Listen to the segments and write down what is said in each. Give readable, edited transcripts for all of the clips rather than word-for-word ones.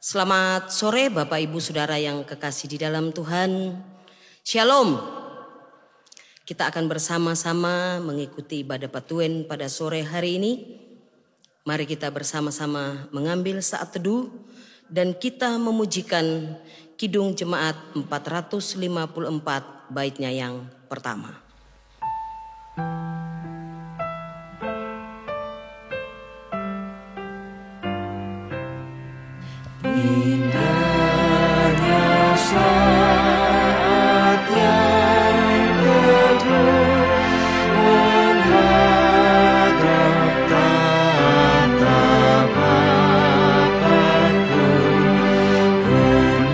Selamat sore Bapak Ibu Saudara yang kekasih di dalam Tuhan. Shalom. Kita akan bersama-sama mengikuti ibadah Patuen pada sore hari ini. Mari kita bersama-sama mengambil saat teduh dan kita memujikan Kidung Jemaat 454 baitnya yang pertama. Indahnya saat yang teduh menghadap tatap Bapa-Ku, ku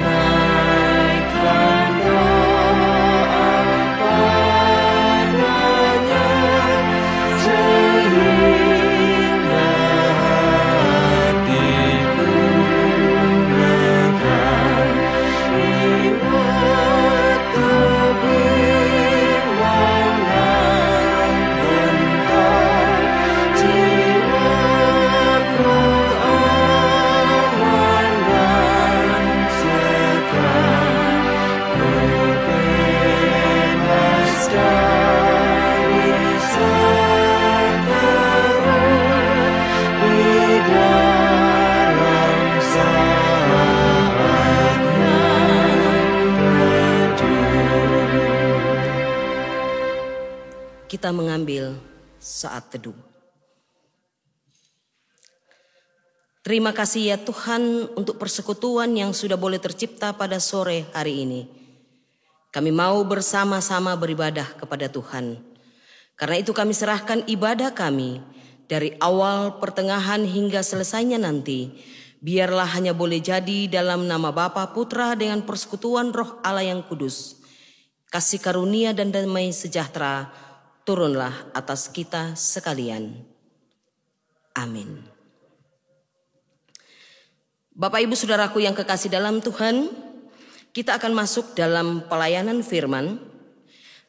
naikkan doa padanya sehingga hatiku Kita mengambil saat teduh. Terima kasih ya Tuhan untuk persekutuan yang sudah boleh tercipta pada sore hari ini. Kami mau bersama-sama beribadah kepada Tuhan. Karena itu kami serahkan ibadah kami dari awal, pertengahan hingga selesainya nanti. Biarlah hanya boleh jadi dalam nama Bapa, Putra dengan persekutuan Roh Allah yang kudus. Kasih karunia dan damai sejahtera turunlah atas kita sekalian. Amin. Bapak Ibu Saudaraku yang kekasih dalam Tuhan, kita akan masuk dalam pelayanan firman.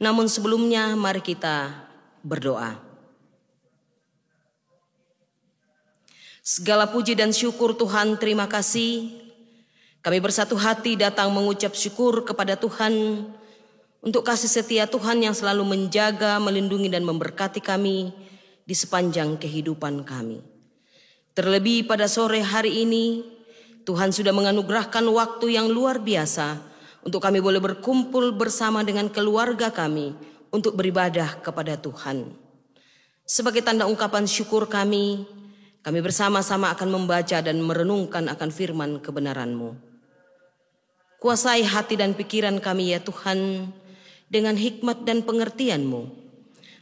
Namun sebelumnya mari kita berdoa. Segala puji dan syukur Tuhan, terima kasih. Kami bersatu hati datang mengucap syukur kepada Tuhan untuk kasih setia Tuhan yang selalu menjaga, melindungi dan memberkati kami di sepanjang kehidupan kami. Terlebih pada sore hari ini, Tuhan sudah menganugerahkan waktu yang luar biasa untuk kami boleh berkumpul bersama dengan keluarga kami untuk beribadah kepada Tuhan. Sebagai tanda ungkapan syukur kami bersama-sama akan membaca dan merenungkan akan firman kebenaran-Mu. Kuasai hati dan pikiran kami ya Tuhan, dengan hikmat dan pengertian-Mu,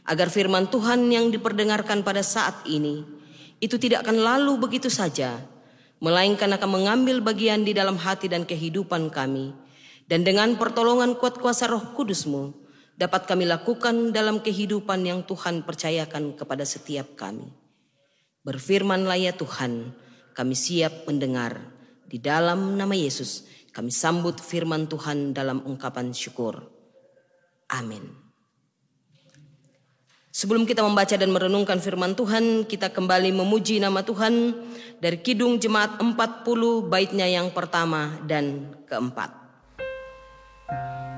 agar firman Tuhan yang diperdengarkan pada saat ini, itu tidak akan lalu begitu saja, melainkan akan mengambil bagian di dalam hati dan kehidupan kami, dan dengan pertolongan kuat kuasa Roh Kudus-Mu, dapat kami lakukan dalam kehidupan yang Tuhan percayakan kepada setiap kami. Berfirmanlah ya Tuhan, kami siap mendengar. Di dalam nama Yesus, kami sambut firman Tuhan dalam ungkapan syukur. Amin. Sebelum kita membaca dan merenungkan firman Tuhan, kita kembali memuji nama Tuhan dari Kidung Jemaat 40 baitnya yang pertama dan keempat. Ku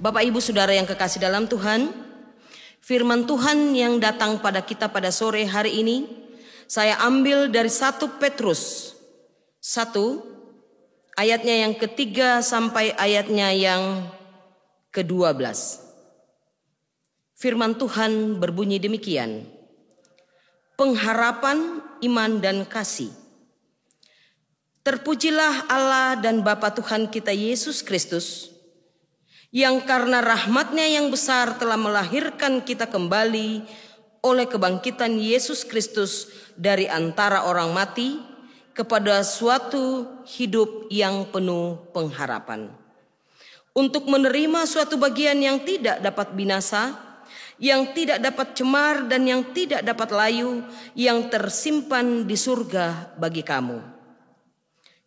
Bapak Ibu Saudara yang kekasih dalam Tuhan, firman Tuhan yang datang pada kita pada sore hari ini saya ambil dari 1 Petrus 1 ayatnya yang ketiga sampai ayatnya yang ke-12. Firman Tuhan berbunyi demikian. Pengharapan, iman dan kasih. Terpujilah Allah dan Bapa Tuhan kita Yesus Kristus, yang karena rahmat-Nya yang besar telah melahirkan kita kembali oleh kebangkitan Yesus Kristus dari antara orang mati kepada suatu hidup yang penuh pengharapan. Untuk menerima suatu bagian yang tidak dapat binasa, yang tidak dapat cemar dan yang tidak dapat layu, yang tersimpan di surga bagi kamu.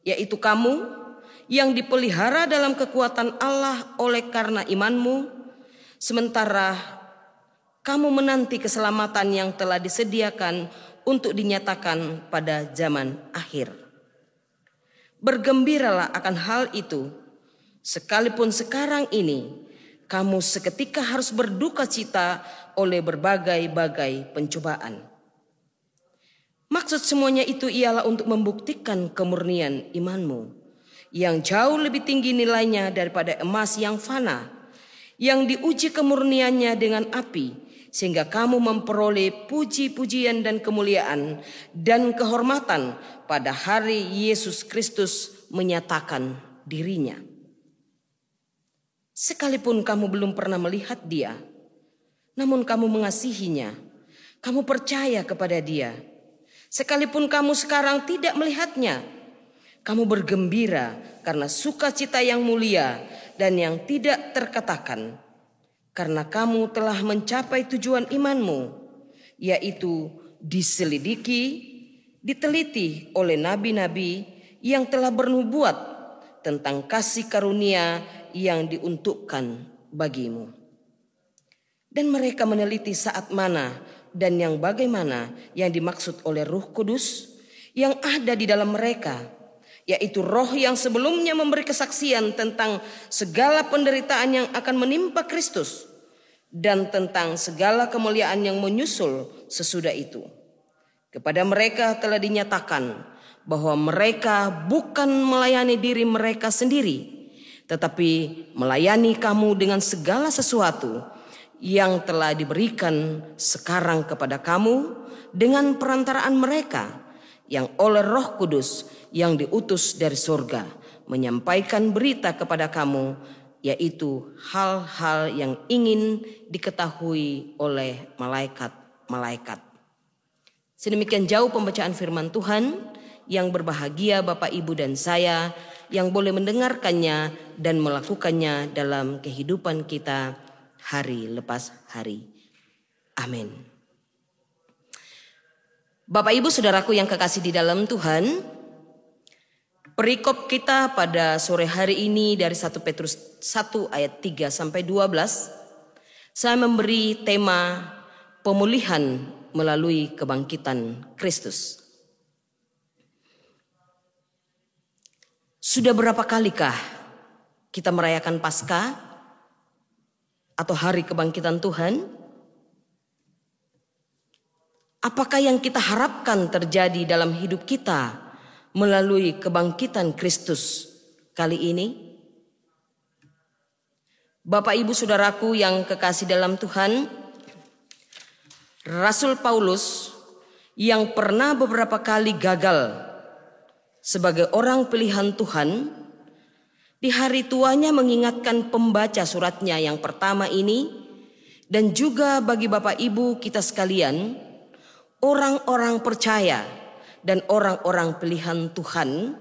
Yaitu kamu yang dipelihara dalam kekuatan Allah oleh karena imanmu, sementara kamu menanti keselamatan yang telah disediakan untuk dinyatakan pada zaman akhir. Bergembiralah akan hal itu, sekalipun sekarang ini kamu seketika harus berduka cita oleh berbagai-bagai pencobaan. Maksud semuanya itu ialah untuk membuktikan kemurnian imanmu, yang jauh lebih tinggi nilainya daripada emas yang fana, yang diuji kemurniannya dengan api, sehingga kamu memperoleh puji-pujian dan kemuliaan dan kehormatan pada hari Yesus Kristus menyatakan dirinya. Sekalipun kamu belum pernah melihat Dia, namun kamu mengasihinya, kamu percaya kepada Dia. Sekalipun kamu sekarang tidak melihatnya, kamu bergembira karena sukacita yang mulia dan yang tidak terkatakan, karena kamu telah mencapai tujuan imanmu, yaitu diselidiki, diteliti oleh nabi-nabi yang telah bernubuat tentang kasih karunia yang diuntukkan bagimu. Dan mereka meneliti saat mana dan yang bagaimana yang dimaksud oleh Roh Kudus yang ada di dalam mereka, yaitu roh yang sebelumnya memberi kesaksian tentang segala penderitaan yang akan menimpa Kristus dan tentang segala kemuliaan yang menyusul sesudah itu. Kepada mereka telah dinyatakan bahwa mereka bukan melayani diri mereka sendiri, tetapi melayani kamu dengan segala sesuatu yang telah diberikan sekarang kepada kamu dengan perantaraan mereka yang oleh Roh Kudus yang diutus dari surga menyampaikan berita kepada kamu, yaitu hal-hal yang ingin diketahui oleh malaikat-malaikat. Sedemikian jauh pembacaan firman Tuhan. Yang berbahagia Bapak Ibu dan saya yang boleh mendengarkannya dan melakukannya dalam kehidupan kita hari lepas hari. Amin. Bapak Ibu Saudaraku yang kekasih di dalam Tuhan, perikop kita pada sore hari ini dari 1 Petrus 1 ayat 3 sampai 12, saya memberi tema pemulihan melalui kebangkitan Kristus. Sudah berapa kalikah kita merayakan Paskah atau hari kebangkitan Tuhan? Apakah yang kita harapkan terjadi dalam hidup kita melalui kebangkitan Kristus kali ini? Bapak Ibu Saudaraku yang kekasih dalam Tuhan, Rasul Paulus yang pernah beberapa kali gagal sebagai orang pilihan Tuhan, di hari tuanya mengingatkan pembaca suratnya yang pertama ini, dan juga bagi Bapak Ibu kita sekalian, orang-orang percaya dan orang-orang pilihan Tuhan,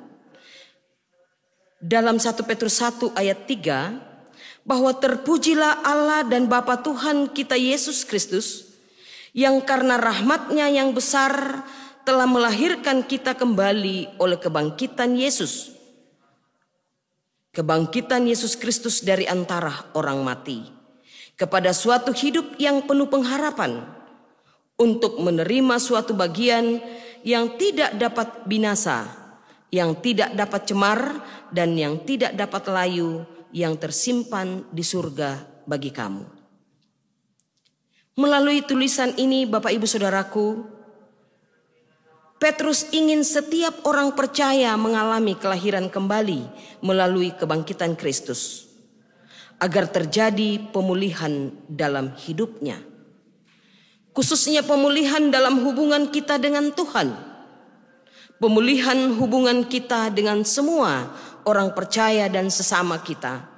dalam 1 Petrus 1 ayat 3, bahwa terpujilah Allah dan Bapa Tuhan kita Yesus Kristus, yang karena rahmat-Nya yang besar telah melahirkan kita kembali oleh kebangkitan Yesus. Kebangkitan Yesus Kristus dari antara orang mati kepada suatu hidup yang penuh pengharapan, untuk menerima suatu bagian yang tidak dapat binasa, yang tidak dapat cemar dan yang tidak dapat layu, yang tersimpan di surga bagi kamu. Melalui tulisan ini, Bapak Ibu Saudaraku, Petrus ingin setiap orang percaya mengalami kelahiran kembali melalui kebangkitan Kristus, agar terjadi pemulihan dalam hidupnya. Khususnya pemulihan dalam hubungan kita dengan Tuhan. Pemulihan hubungan kita dengan semua orang percaya dan sesama kita.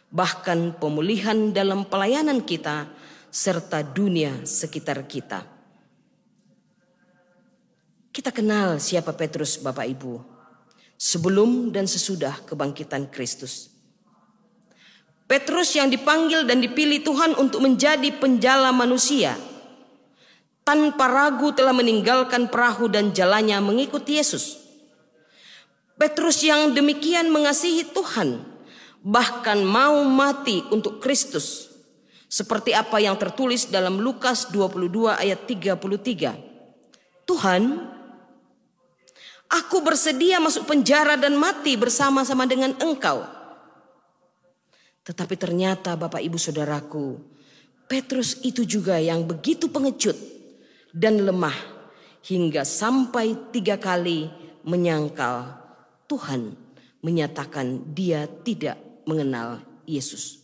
Bahkan pemulihan dalam pelayanan kita serta dunia sekitar kita. Kita kenal siapa Petrus, Bapak Ibu, sebelum dan sesudah kebangkitan Kristus. Petrus yang dipanggil dan dipilih Tuhan untuk menjadi penjala manusia, tanpa ragu telah meninggalkan perahu dan jalannya mengikuti Yesus. Petrus yang demikian mengasihi Tuhan, bahkan mau mati untuk Kristus. Seperti apa yang tertulis dalam Lukas 22 ayat 33. Tuhan, aku bersedia masuk penjara dan mati bersama-sama dengan Engkau. Tetapi ternyata Bapak Ibu Saudaraku, Petrus itu juga yang begitu pengecut dan lemah hingga sampai 3 kali menyangkal Tuhan menyatakan dia tidak mengenal Yesus.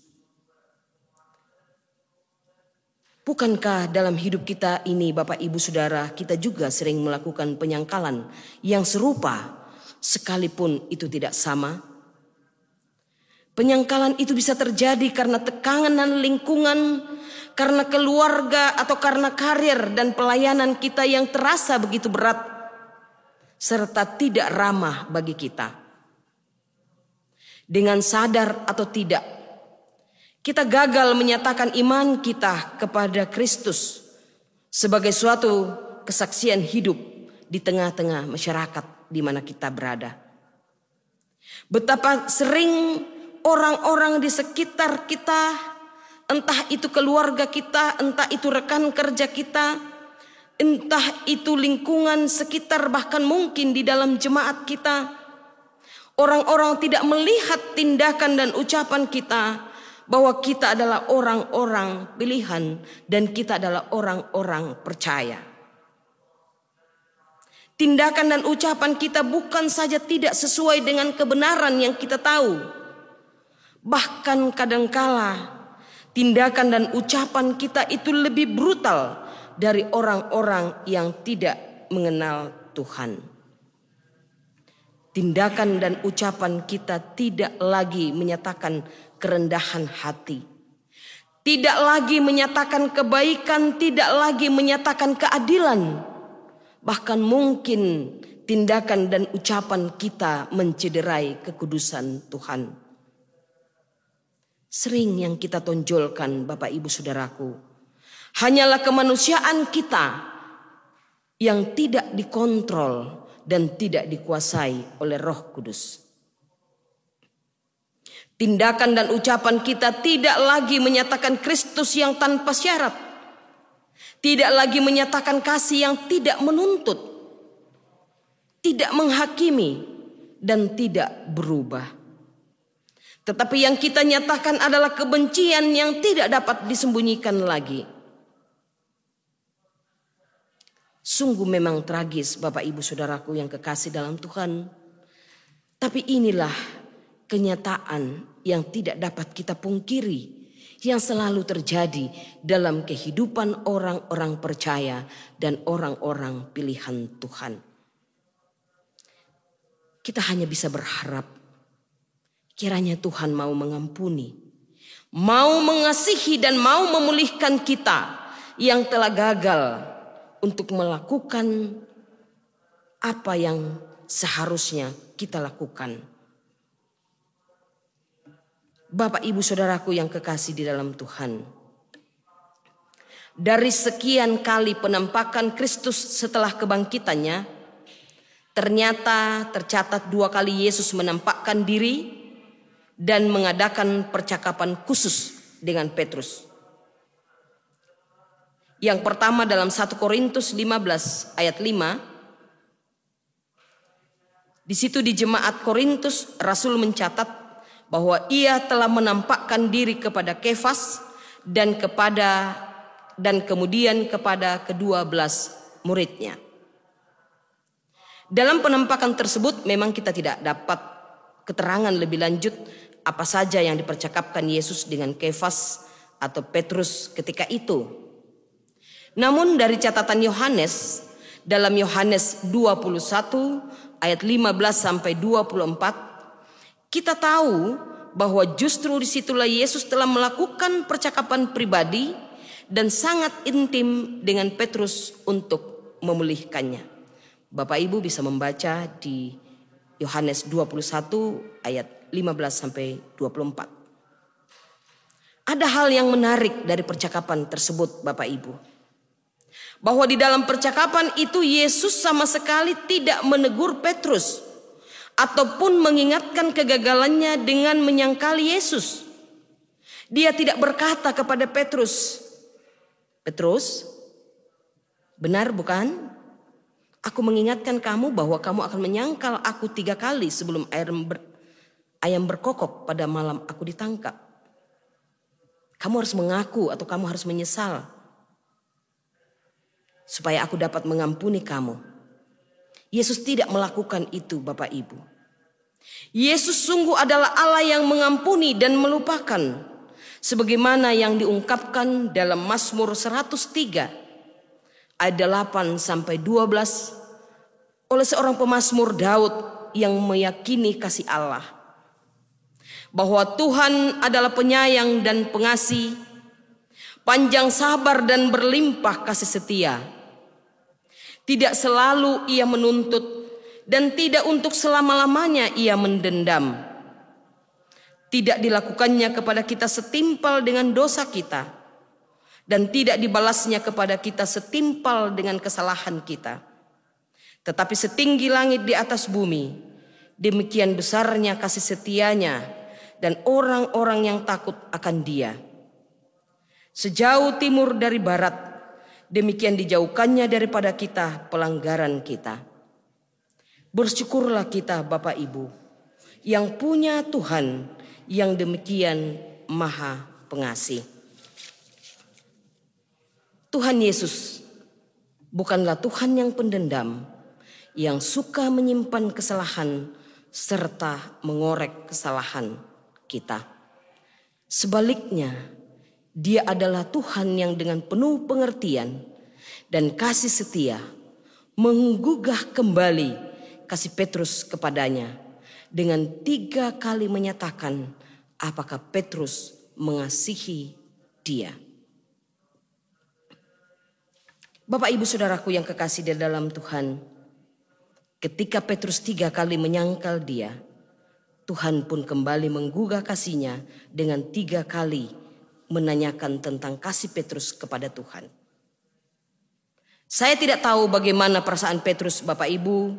Bukankah dalam hidup kita ini, Bapak Ibu Saudara, kita juga sering melakukan penyangkalan yang serupa sekalipun itu tidak sama? Penyangkalan itu bisa terjadi karena tekanan lingkungan, karena keluarga, atau karena karir dan pelayanan kita yang terasa begitu berat serta tidak ramah bagi kita. Dengan sadar atau tidak, kita gagal menyatakan iman kita kepada Kristus sebagai suatu kesaksian hidup di tengah-tengah masyarakat di mana kita berada. Betapa sering orang-orang di sekitar kita, entah itu keluarga kita, entah itu rekan kerja kita, entah itu lingkungan sekitar, bahkan mungkin di dalam jemaat kita, orang-orang tidak melihat tindakan dan ucapan kita bahwa kita adalah orang-orang pilihan dan kita adalah orang-orang percaya. Tindakan dan ucapan kita bukan saja tidak sesuai dengan kebenaran yang kita tahu, bahkan kadangkala tindakan dan ucapan kita itu lebih brutal dari orang-orang yang tidak mengenal Tuhan. Tindakan dan ucapan kita tidak lagi menyatakan kerendahan hati, tidak lagi menyatakan kebaikan, tidak lagi menyatakan keadilan. Bahkan mungkin tindakan dan ucapan kita mencederai kekudusan Tuhan. Sering yang kita tonjolkan, Bapak Ibu Saudaraku, hanyalah kemanusiaan kita yang tidak dikontrol dan tidak dikuasai oleh Roh Kudus. Tindakan dan ucapan kita tidak lagi menyatakan Kristus yang tanpa syarat, tidak lagi menyatakan kasih yang tidak menuntut, tidak menghakimi, dan tidak berubah. Tetapi yang kita nyatakan adalah kebencian yang tidak dapat disembunyikan lagi. Sungguh memang tragis, Bapak Ibu Saudaraku yang kekasih dalam Tuhan. Tapi inilah kenyataan yang tidak dapat kita pungkiri, yang selalu terjadi dalam kehidupan orang-orang percaya dan orang-orang pilihan Tuhan. Kita hanya bisa berharap kiranya Tuhan mau mengampuni, mau mengasihi dan mau memulihkan kita yang telah gagal untuk melakukan apa yang seharusnya kita lakukan. Bapak Ibu Saudaraku yang kekasih di dalam Tuhan, dari sekian kali penampakan Kristus setelah kebangkitannya, ternyata tercatat 2 kali Yesus menampakkan diri dan mengadakan percakapan khusus dengan Petrus. Yang pertama dalam 1 Korintus 15 ayat 5. Di situ di jemaat Korintus Rasul mencatat bahwa ia telah menampakkan diri kepada Kefas dan kemudian kepada ke-12 muridnya. Dalam penampakan tersebut memang kita tidak dapat keterangan lebih lanjut apa saja yang dipercakapkan Yesus dengan Kefas atau Petrus ketika itu. Namun dari catatan Yohanes, dalam Yohanes 21 ayat 15 sampai 24, kita tahu bahwa justru disitulah Yesus telah melakukan percakapan pribadi dan sangat intim dengan Petrus untuk memulihkannya. Bapak Ibu bisa membaca di Yohanes 21 ayat 15 sampai 24. Ada hal yang menarik dari percakapan tersebut, Bapak Ibu. Bahwa di dalam percakapan itu Yesus sama sekali tidak menegur Petrus ataupun mengingatkan kegagalannya dengan menyangkali Yesus. Dia tidak berkata kepada Petrus, "Petrus, benar bukan? Aku mengingatkan kamu bahwa kamu akan menyangkal aku 3 kali sebelum ayam berkokok pada malam aku ditangkap. Kamu harus mengaku atau kamu harus menyesal supaya aku dapat mengampuni kamu." Yesus tidak melakukan itu, Bapak Ibu. Yesus sungguh adalah Allah yang mengampuni dan melupakan, sebagaimana yang diungkapkan dalam Mazmur 103 ayat 8 sampai 12 oleh seorang pemazmur Daud yang meyakini kasih Allah, bahwa Tuhan adalah penyayang dan pengasih, panjang sabar dan berlimpah kasih setia. Tidak selalu ia menuntut dan tidak untuk selama-lamanya ia mendendam. Tidak dilakukannya kepada kita setimpal dengan dosa kita, dan tidak dibalasnya kepada kita setimpal dengan kesalahan kita. Tetapi setinggi langit di atas bumi, demikian besarnya kasih setianya dan orang-orang yang takut akan Dia. Sejauh timur dari barat, demikian dijauhkannya daripada kita pelanggaran kita. Bersyukurlah kita, Bapak Ibu, yang punya Tuhan yang demikian Maha Pengasih. Tuhan Yesus bukanlah Tuhan yang pendendam, yang suka menyimpan kesalahan serta mengorek kesalahan kita. Sebaliknya, Dia adalah Tuhan yang dengan penuh pengertian dan kasih setia menggugah kembali kasih Petrus kepadanya dengan 3 kali menyatakan apakah Petrus mengasihi dia. Bapak Ibu Saudaraku yang kekasih di dalam Tuhan, ketika Petrus 3 kali menyangkal dia, Tuhan pun kembali menggugah kasihnya dengan 3 kali menanyakan tentang kasih Petrus kepada Tuhan. Saya tidak tahu bagaimana perasaan Petrus, Bapak Ibu,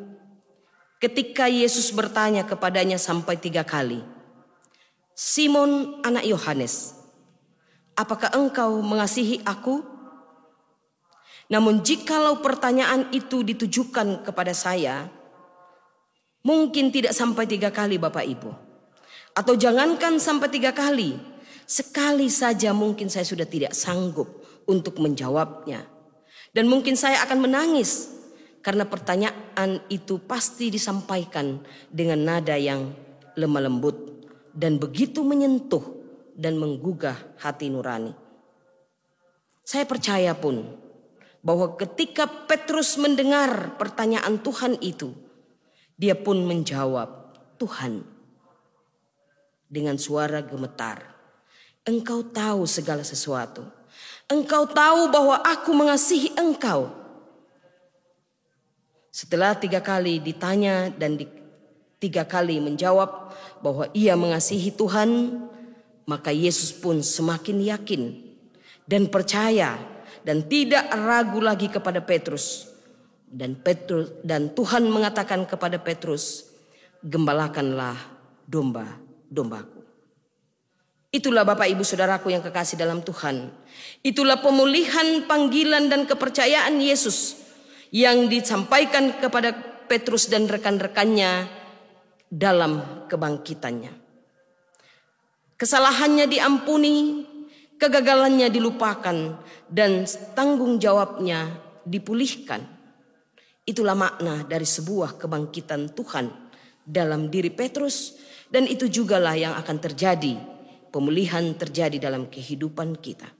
ketika Yesus bertanya kepadanya sampai 3 kali, "Simon anak Yohanes, apakah engkau mengasihi aku?" Namun jikalau pertanyaan itu ditujukan kepada saya, mungkin tidak sampai 3 kali, Bapak Ibu. Atau jangankan sampai 3 kali, sekali saja mungkin saya sudah tidak sanggup untuk menjawabnya. Dan mungkin saya akan menangis karena pertanyaan itu pasti disampaikan dengan nada yang lemah lembut dan begitu menyentuh dan menggugah hati nurani. Saya percaya pun bahwa ketika Petrus mendengar pertanyaan Tuhan itu, dia pun menjawab, "Tuhan," dengan suara gemetar, "Engkau tahu segala sesuatu. Engkau tahu bahwa aku mengasihi engkau." Setelah 3 kali ditanya dan 3 kali menjawab bahwa ia mengasihi Tuhan, maka Yesus pun semakin yakin dan percaya dan tidak ragu lagi kepada Petrus. Dan Tuhan mengatakan kepada Petrus, "Gembalakanlah domba-dombaku." Itulah Bapak Ibu Saudaraku yang kekasih dalam Tuhan. Itulah pemulihan panggilan dan kepercayaan Yesus yang disampaikan kepada Petrus dan rekan-rekannya dalam kebangkitannya. Kesalahannya diampuni, kegagalannya dilupakan, dan tanggung jawabnya dipulihkan. Itulah makna dari sebuah kebangkitan Tuhan dalam diri Petrus, dan itu jugalah yang akan terjadi. Pemulihan terjadi dalam kehidupan kita.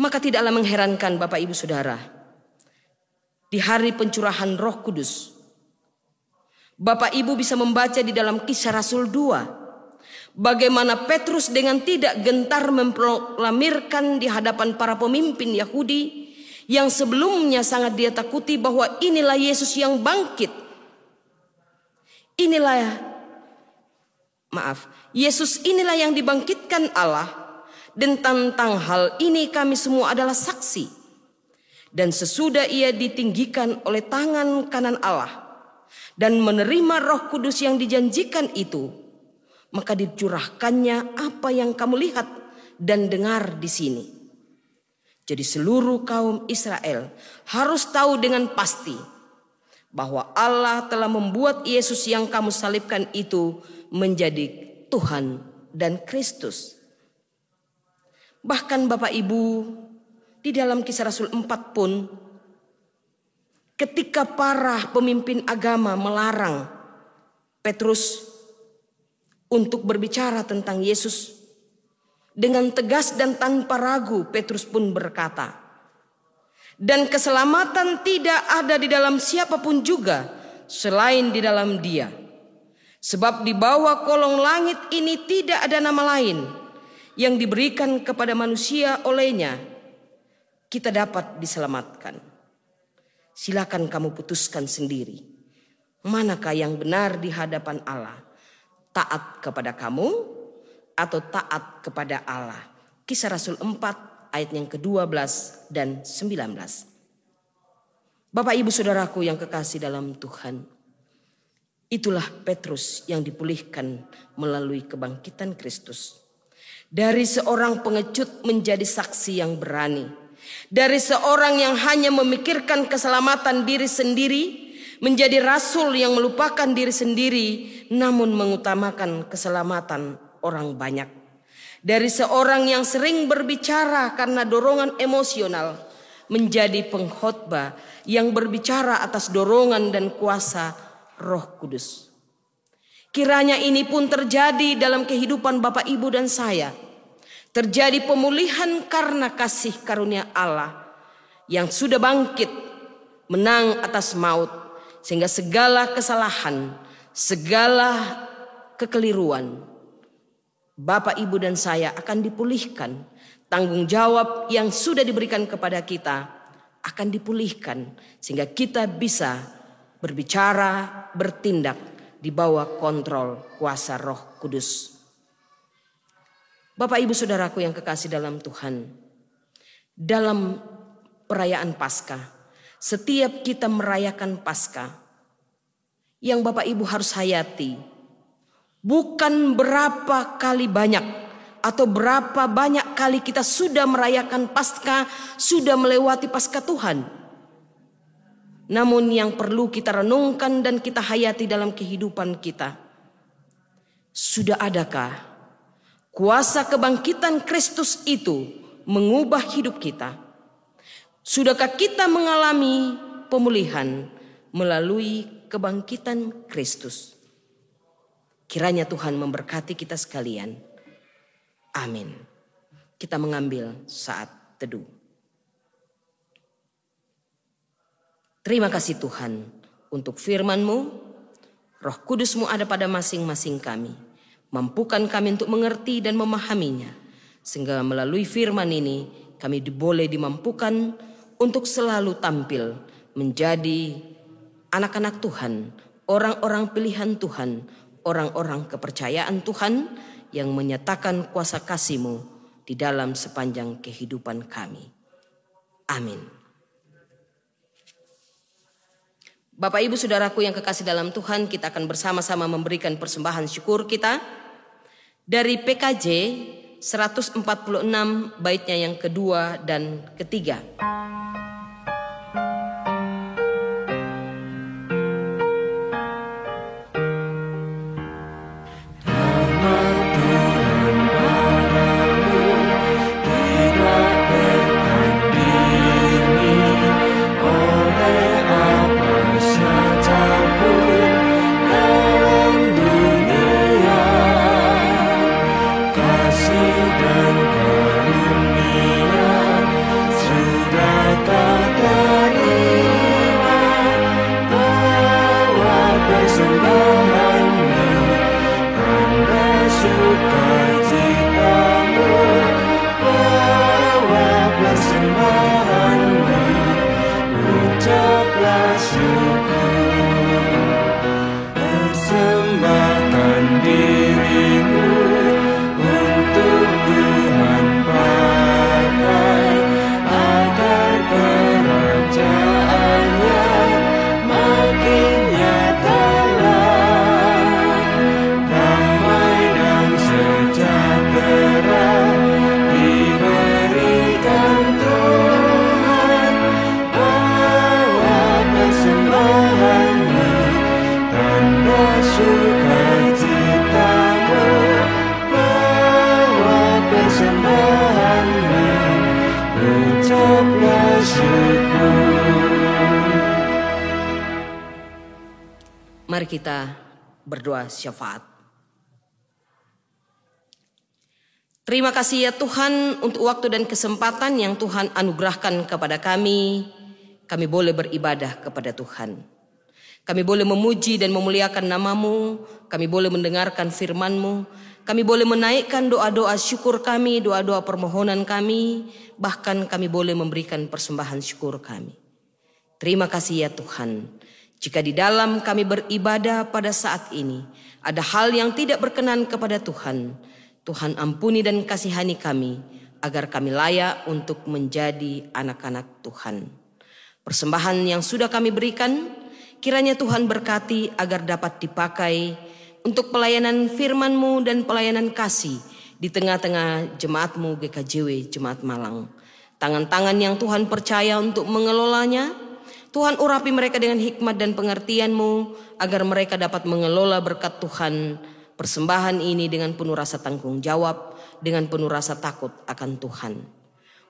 Maka tidaklah mengherankan Bapak Ibu Saudara, di hari pencurahan Roh Kudus, Bapak Ibu bisa membaca di dalam Kisah Rasul 2, bagaimana Petrus dengan tidak gentar memproklamirkan di hadapan para pemimpin Yahudi yang sebelumnya sangat dia takuti bahwa inilah Yesus yang bangkit. Yesus inilah yang dibangkitkan Allah, dan tentang hal ini kami semua adalah saksi. Dan sesudah ia ditinggikan oleh tangan kanan Allah dan menerima Roh Kudus yang dijanjikan itu, maka dicurahkannya apa yang kamu lihat dan dengar di sini. Jadi seluruh kaum Israel harus tahu dengan pasti bahwa Allah telah membuat Yesus yang kamu salibkan itu menjadi Tuhan dan Kristus. Bahkan Bapak Ibu, di dalam Kisah Rasul 4 pun, ketika para pemimpin agama melarang Petrus untuk berbicara tentang Yesus, dengan tegas dan tanpa ragu Petrus pun berkata, dan keselamatan tidak ada di dalam siapapun juga selain di dalam Dia. Sebab di bawah kolong langit ini tidak ada nama lain yang diberikan kepada manusia olehnya kita dapat diselamatkan. Silakan kamu putuskan sendiri, manakah yang benar di hadapan Allah, taat kepada kamu atau taat kepada Allah. Kisah Rasul 4 ayat yang ke-12 dan 19. Bapak Ibu Saudaraku yang kekasih dalam Tuhan, itulah Petrus yang dipulihkan melalui kebangkitan Kristus. Dari seorang pengecut menjadi saksi yang berani. Dari seorang yang hanya memikirkan keselamatan diri sendiri menjadi rasul yang melupakan diri sendiri namun mengutamakan keselamatan orang banyak. Dari seorang yang sering berbicara karena dorongan emosional menjadi pengkhotbah yang berbicara atas dorongan dan kuasa Roh Kudus. Kiranya ini pun terjadi dalam kehidupan Bapak Ibu dan saya. Terjadi pemulihan karena kasih karunia Allah yang sudah bangkit menang atas maut, sehingga segala kesalahan, segala kekeliruan Bapak Ibu dan saya akan dipulihkan. Tanggung jawab yang sudah diberikan kepada kita akan dipulihkan, sehingga kita bisa berbicara, bertindak di bawah kontrol kuasa Roh Kudus. Bapak Ibu Saudaraku yang kekasih dalam Tuhan, dalam perayaan Paskah, setiap kita merayakan Paskah, yang Bapak Ibu harus hayati, bukan berapa kali banyak atau berapa banyak kali kita sudah merayakan Paskah, sudah melewati Paskah Tuhan. Namun yang perlu kita renungkan dan kita hayati dalam kehidupan kita, sudah adakah kuasa kebangkitan Kristus itu mengubah hidup kita? Sudahkah kita mengalami pemulihan melalui kebangkitan Kristus? Kiranya Tuhan memberkati kita sekalian. Amin. Kita mengambil saat teduh. Terima kasih Tuhan untuk firman-Mu. Roh Kudus-Mu ada pada masing-masing kami. Mampukan kami untuk mengerti dan memahaminya, sehingga melalui firman ini kami boleh dimampukan untuk selalu tampil menjadi anak-anak Tuhan, orang-orang pilihan Tuhan, orang-orang kepercayaan Tuhan yang menyatakan kuasa kasih-Mu di dalam sepanjang kehidupan kami. Amin. Bapak Ibu Saudaraku yang kekasih dalam Tuhan, kita akan bersama-sama memberikan persembahan syukur kita dari PKJ 146 baitnya yang kedua dan ketiga. kita berdoa syafaat. Terima kasih ya Tuhan untuk waktu dan kesempatan yang Tuhan anugerahkan kepada kami. Kami boleh beribadah kepada Tuhan. Kami boleh memuji dan memuliakan nama-Mu. Kami boleh mendengarkan firman-Mu. Kami boleh menaikkan doa-doa syukur kami, doa-doa permohonan kami. Bahkan kami boleh memberikan persembahan syukur kami. Terima kasih ya Tuhan. Jika di dalam kami beribadah pada saat ini ada hal yang tidak berkenan kepada Tuhan, Tuhan ampuni dan kasihani kami agar kami layak untuk menjadi anak-anak Tuhan. Persembahan yang sudah kami berikan, kiranya Tuhan berkati agar dapat dipakai untuk pelayanan firman-Mu dan pelayanan kasih di tengah-tengah jemaat-Mu GKJW Jemaat Malang. Tangan-tangan yang Tuhan percaya untuk mengelolanya, Tuhan urapi mereka dengan hikmat dan pengertian-Mu agar mereka dapat mengelola berkat Tuhan. Persembahan ini dengan penuh rasa tanggung jawab, dengan penuh rasa takut akan Tuhan.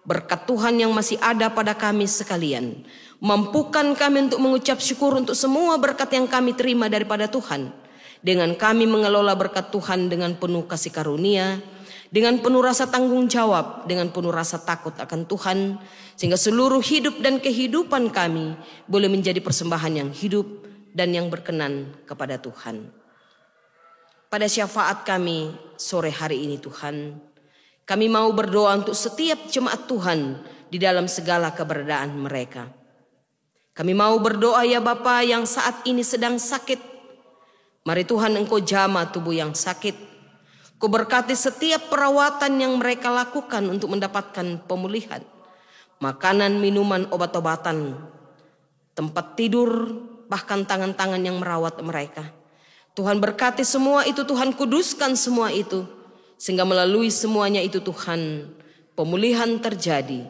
Berkat Tuhan yang masih ada pada kami sekalian, mampukan kami untuk mengucap syukur untuk semua berkat yang kami terima daripada Tuhan. Dengan kami mengelola berkat Tuhan dengan penuh kasih karunia, dengan penuh rasa tanggung jawab, dengan penuh rasa takut akan Tuhan, sehingga seluruh hidup dan kehidupan kami boleh menjadi persembahan yang hidup dan yang berkenan kepada Tuhan. Pada syafaat kami sore hari ini Tuhan, kami mau berdoa untuk setiap jemaat Tuhan di dalam segala keberadaan mereka. Kami mau berdoa ya Bapa yang saat ini sedang sakit. Mari Tuhan Engkau jamah tubuh yang sakit. Kau berkati setiap perawatan yang mereka lakukan untuk mendapatkan pemulihan. Makanan, minuman, obat-obatan, tempat tidur, bahkan tangan-tangan yang merawat mereka. Tuhan berkati semua itu, Tuhan kuduskan semua itu. Sehingga melalui semuanya itu Tuhan, pemulihan terjadi.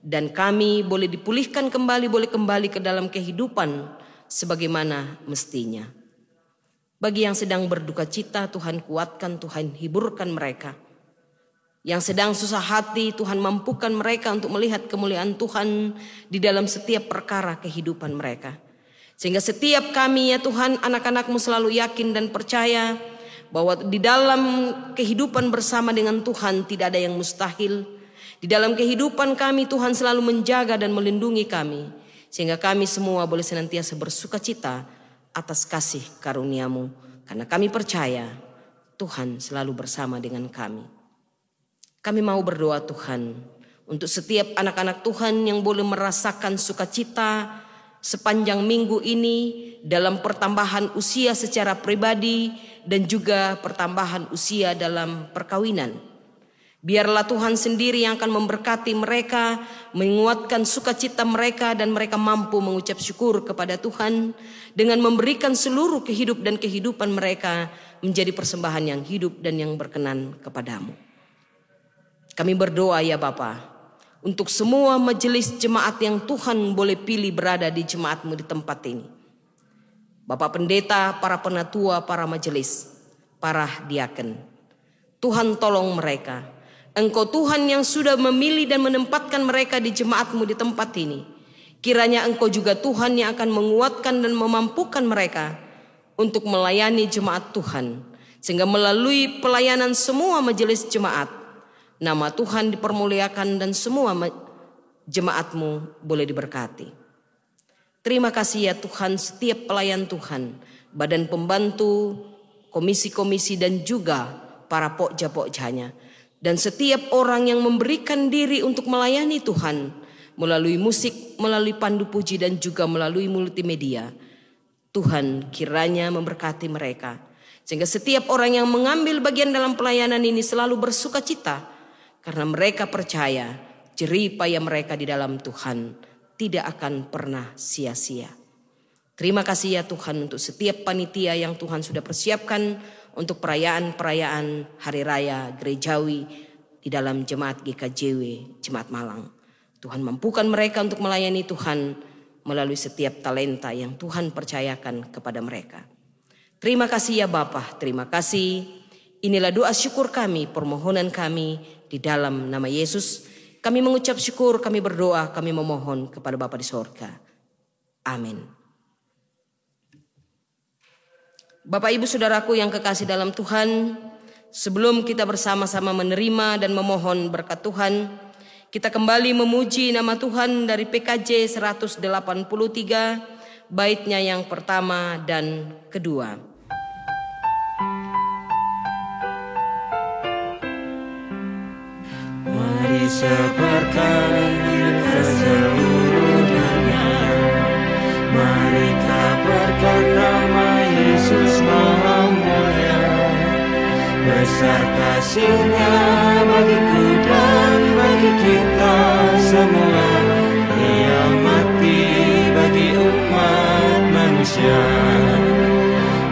Dan kami boleh dipulihkan kembali, boleh kembali ke dalam kehidupan sebagaimana mestinya. Bagi yang sedang berduka cita, Tuhan kuatkan, Tuhan hiburkan mereka. Yang sedang susah hati, Tuhan mampukan mereka untuk melihat kemuliaan Tuhan di dalam setiap perkara kehidupan mereka. Sehingga setiap kami ya Tuhan, anak-anak-Mu selalu yakin dan percaya bahwa di dalam kehidupan bersama dengan Tuhan tidak ada yang mustahil. Di dalam kehidupan kami Tuhan selalu menjaga dan melindungi kami. Sehingga kami semua boleh senantiasa bersuka cita atas kasih karunia-Mu. Karena kami percaya Tuhan selalu bersama dengan kami. Kami mau berdoa Tuhan untuk setiap anak-anak Tuhan yang boleh merasakan sukacita sepanjang minggu ini dalam pertambahan usia secara pribadi dan juga pertambahan usia dalam perkawinan. Biarlah Tuhan sendiri yang akan memberkati mereka, menguatkan sukacita mereka dan mereka mampu mengucap syukur kepada Tuhan dengan memberikan seluruh kehidupan dan kehidupan mereka menjadi persembahan yang hidup dan yang berkenan kepadamu. Kami berdoa ya Bapa, untuk semua majelis jemaat yang Tuhan boleh pilih berada di jemaat-Mu di tempat ini. Bapak pendeta, para penatua, para majelis, para diaken. Tuhan tolong mereka. Engkau Tuhan yang sudah memilih dan menempatkan mereka di jemaat-Mu di tempat ini. Kiranya Engkau juga Tuhan yang akan menguatkan dan memampukan mereka untuk melayani jemaat Tuhan. Sehingga melalui pelayanan semua majelis jemaat, nama Tuhan dipermuliakan dan semua jemaat-Mu boleh diberkati. Terima kasih ya Tuhan, setiap pelayan Tuhan, badan pembantu, komisi-komisi dan juga para pokja-pokjanya. Dan setiap orang yang memberikan diri untuk melayani Tuhan melalui musik, melalui pandu puji dan juga melalui multimedia. Tuhan kiranya memberkati mereka. Sehingga setiap orang yang mengambil bagian dalam pelayanan ini selalu bersuka cita. Karena mereka percaya jerih payah mereka di dalam Tuhan tidak akan pernah sia-sia. Terima kasih ya Tuhan untuk setiap panitia yang Tuhan sudah persiapkan untuk perayaan-perayaan Hari Raya Gerejawi di dalam Jemaat GKJW Jemaat Malang. Tuhan mampukan mereka untuk melayani Tuhan melalui setiap talenta yang Tuhan percayakan kepada mereka. Terima kasih ya Bapa, terima kasih. Inilah doa syukur kami, permohonan kami di dalam nama Yesus. Kami mengucap syukur, kami berdoa, kami memohon kepada Bapa di sorga. Amin. Bapak Ibu Saudaraku yang kekasih dalam Tuhan, sebelum kita bersama-sama menerima dan memohon berkat Tuhan, kita kembali memuji nama Tuhan dari PKJ 183, baitnya yang pertama dan kedua. Mari sebarkan Injil ke seluruh dunia. Mari kabarkan nama Yesus Maha Mulia. Besar kasih-Nya bagiku dan bagi kita semua. Dia mati bagi umat manusia.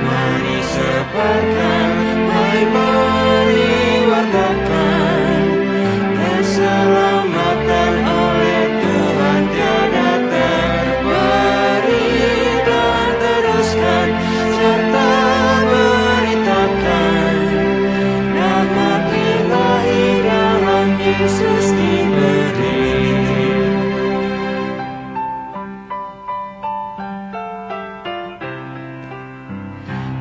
Mari sebarkan, hai mari wartakan keselamatan oleh Tuhan tiada terberi, dan teruskan serta beritakan rahmat ilahi dalam Yesus diberi.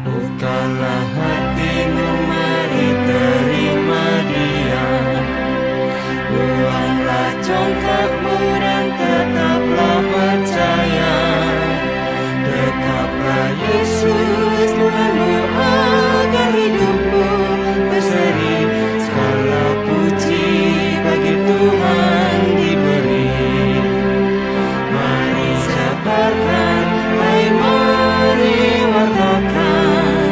Bukalah hatimu, mari terima Dia. Buanglah congkakmu dan tetaplah percaya. Dekaplah Yesus Tuhanmu agar hidupmu berseri. Segala puji bagi Tuhan diberi. Mari sebarkan, hai mari wartakan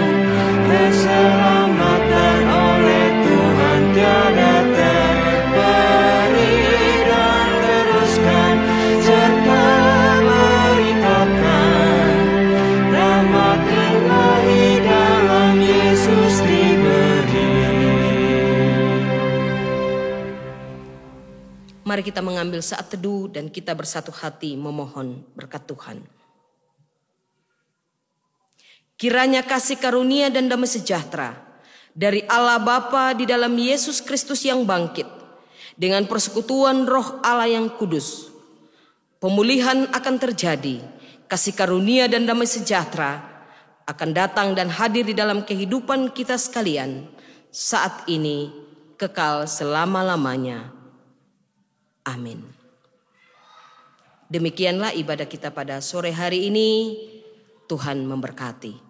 keselamatan oleh Tuhan tiada terberi, dan teruskan serta beritakan rahmat ilahi dalam Yesus diberi. Mari kita mengambil saat teduh dan kita bersatu hati memohon berkat Tuhan. Kiranya kasih karunia dan damai sejahtera dari Allah Bapa di dalam Yesus Kristus yang bangkit, dengan persekutuan Roh Allah yang kudus, pemulihan akan terjadi, kasih karunia dan damai sejahtera akan datang dan hadir di dalam kehidupan kita sekalian, saat ini, kekal selama-lamanya. Amin. Demikianlah ibadah kita pada sore hari ini. Tuhan memberkati.